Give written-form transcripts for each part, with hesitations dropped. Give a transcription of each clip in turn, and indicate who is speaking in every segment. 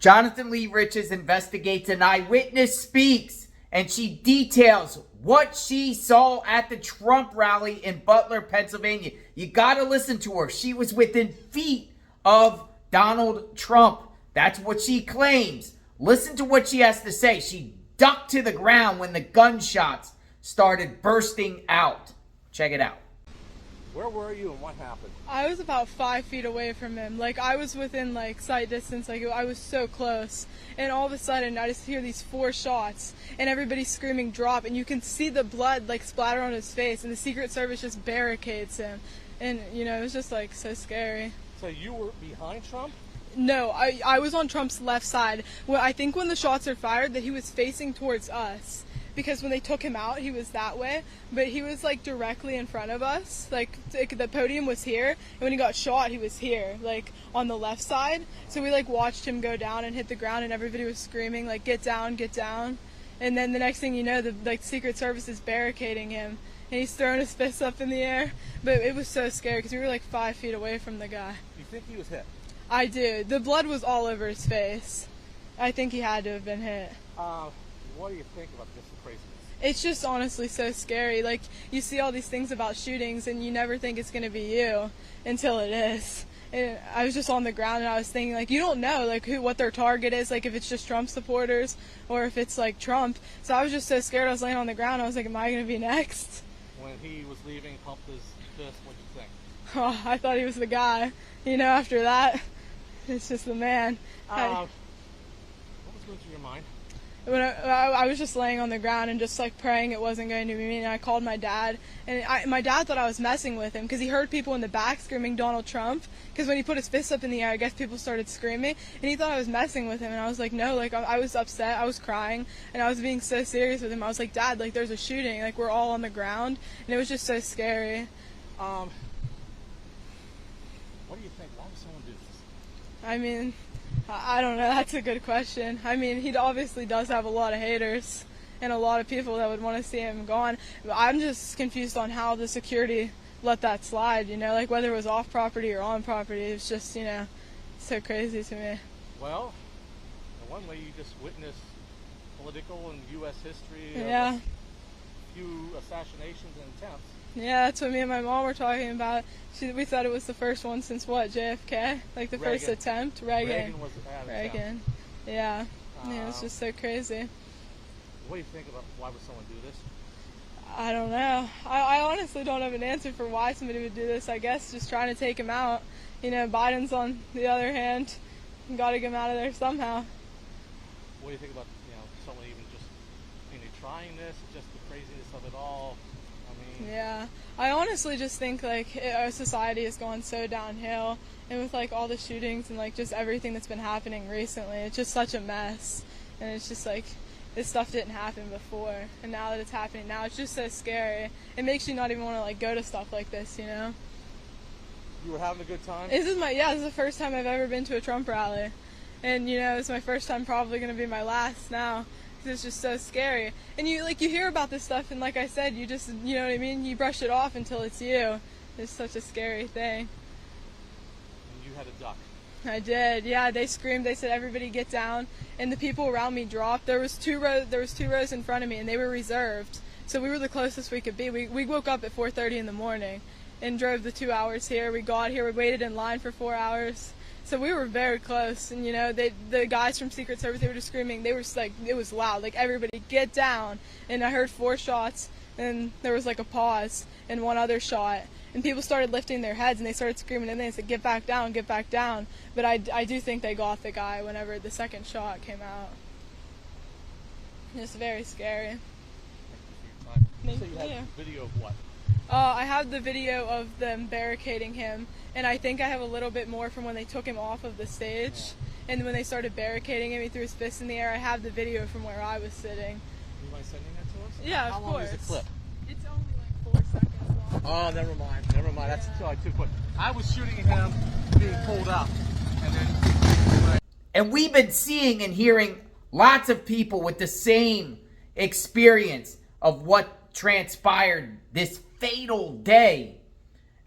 Speaker 1: Jonathan Lee Riches investigates an eyewitness speaks, and she details what she saw at the Trump rally in Butler, Pennsylvania. You got to listen to her. She was within feet of Donald Trump. That's what she claims. Listen to what she has to say. She ducked to the ground when the gunshots started bursting out. Check it out.
Speaker 2: Where were you and what happened?
Speaker 3: I was about 5 feet away from him. Like, I was within, like, sight distance. Like, I was so close. And all of a sudden, I just hear these 4 shots. And everybody's screaming, drop. And you can see the blood, like, splatter on his face. And the Secret Service just barricades him. And, you know, it was just, like, so scary.
Speaker 2: So you were behind Trump?
Speaker 3: No, I was on Trump's left side. Well, I think when the shots are fired, that he was facing towards us. Because when they took him out, he was that way, but he was like directly in front of us. Like the podium was here, and when he got shot, he was here, like on the left side. So we like watched him go down and hit the ground, and everybody was screaming like, "Get down, get down!" And then the next thing you know, the Secret Service is barricading him, and he's throwing his fists up in the air. But it was so scary because we were like 5 feet away from the guy.
Speaker 2: You think he was hit?
Speaker 3: I do. The blood was all over his face. I think he had to have been hit.
Speaker 2: What do you think about this craziness?
Speaker 3: It's just honestly so scary. Like, you see all these things about shootings and you never think it's going to be you until it is. And I was just on the ground and I was thinking, like, you don't know, like, what their target is, like, if it's just Trump supporters or if it's, like, Trump. So I was just so scared. I was laying on the ground. I was like, am I going to be next?
Speaker 2: When he was leaving, pumped his fist, what did you think?
Speaker 3: Oh, I thought he was the guy. You know, after that, it's just the man.
Speaker 2: What was going through your mind?
Speaker 3: When I was just laying on the ground and just like praying it wasn't going to be me, and I called my dad, and my dad thought I was messing with him because he heard people in the back screaming Donald Trump, because when he put his fist up in the air, I guess people started screaming, and he thought I was messing with him, and I was like, no, like I was upset, I was crying, and I was being so serious with him. I was like, Dad, like there's a shooting, like we're all on the ground, and it was just so scary.
Speaker 2: What do you think? Why would someone do this?
Speaker 3: I mean, I don't know. That's a good question. I mean, he obviously does have a lot of haters and a lot of people that would want to see him gone. I'm just confused on how the security let that slide, you know, like whether it was off property or on property. It's just, you know, so crazy to me.
Speaker 2: Well, in one way you just witnessed political and U.S. history
Speaker 3: yeah.
Speaker 2: of a few assassinations and attempts.
Speaker 3: Yeah, that's what me and my mom were talking about. We thought it was the first one since what, JFK? Like the
Speaker 2: Reagan.
Speaker 3: first attempt? Reagan
Speaker 2: was out of
Speaker 3: Reagan. Yeah. Yeah, it's just so crazy.
Speaker 2: What do you think about why would someone do this?
Speaker 3: I don't know. I honestly don't have an answer for why somebody would do this. I guess just trying to take him out. You know, Biden's on the other hand. Got to get him out of there somehow.
Speaker 2: What do you think about, you know, someone even just, you know, trying this, just the craziness of it all?
Speaker 3: Yeah, I honestly just think like our society has gone so downhill, and with like all the shootings and like just everything that's been happening recently, it's just such a mess, and it's just like this stuff didn't happen before, and now that it's happening now, it's just so scary. It makes you not even want to like go to stuff like this, you know.
Speaker 2: You were having a good time?
Speaker 3: This is the first time I've ever been to a Trump rally, and you know, it's my first time, probably going to be my last now. It's just so scary, and you hear about this stuff, and like I said, you just, you know what I mean, you brush it off until it's you. It's such a scary thing.
Speaker 2: And you had a duck.
Speaker 3: I did, yeah. They screamed, they said everybody get down, and the people around me dropped. There was two rows in front of me, and they were reserved, so we were the closest we could be. We woke up at 4:30 in the morning and drove the 2 hours here. We got here, we waited in line for 4 hours. So we were very close, and you know, the guys from Secret Service, they were just screaming. They were just like, it was loud, like everybody get down. And I heard 4 shots, and there was like a pause and one other shot, and people started lifting their heads and they started screaming, and they said, get back down, get back down. But I do think they got the guy whenever the second shot came out. It's very scary.
Speaker 2: Thank you for your time. So you had video of what?
Speaker 3: I have the video of them barricading him, and I think I have a little bit more from when they took him off of the stage, yeah. And when they started barricading him, he threw his fist in the air. I have the video from where I was sitting.
Speaker 2: You mind sending that to us?
Speaker 3: Yeah,
Speaker 2: How
Speaker 3: of course.
Speaker 2: How long is the clip?
Speaker 3: It's only like 4 seconds long.
Speaker 2: Oh, never mind.
Speaker 3: Yeah.
Speaker 2: That's like too quick. I was shooting at him being pulled up, and then...
Speaker 1: And we've been seeing and hearing lots of people with the same experience of what transpired this fatal day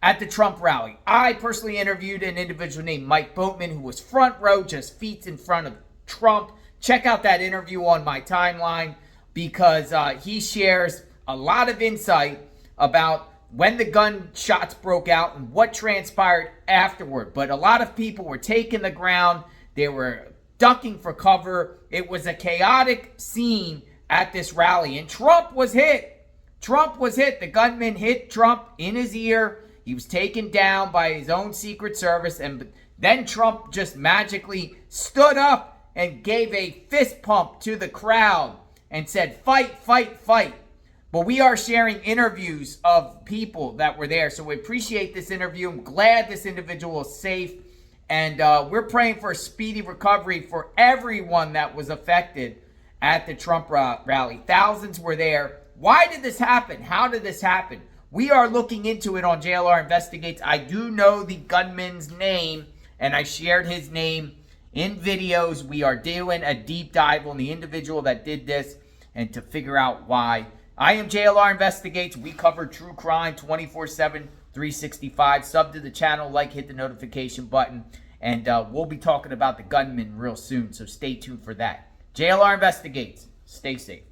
Speaker 1: at the Trump rally. I personally interviewed an individual named Mike Boatman, who was front row, just feet in front of Trump. Check out that interview on my timeline because he shares a lot of insight about when the gunshots broke out and what transpired afterward. But a lot of people were taking the ground. They were ducking for cover. It was a chaotic scene at this rally. And Trump was hit. Trump was hit. The gunman hit Trump in his ear. He was taken down by his own Secret Service. And then Trump just magically stood up and gave a fist pump to the crowd and said, "Fight, fight, fight." But we are sharing interviews of people that were there. So we appreciate this interview. I'm glad this individual is safe. And we're praying for a speedy recovery for everyone that was affected at the Trump rally. Thousands were there. Why did this happen? How did this happen? We are looking into it on JLR Investigates. I do know the gunman's name, and I shared his name in videos. We are doing a deep dive on the individual that did this and to figure out why. I am JLR Investigates. We cover true crime 24/7, 365. Sub to the channel, hit the notification button, and we'll be talking about the gunman real soon, so stay tuned for that. JLR Investigates. Stay safe.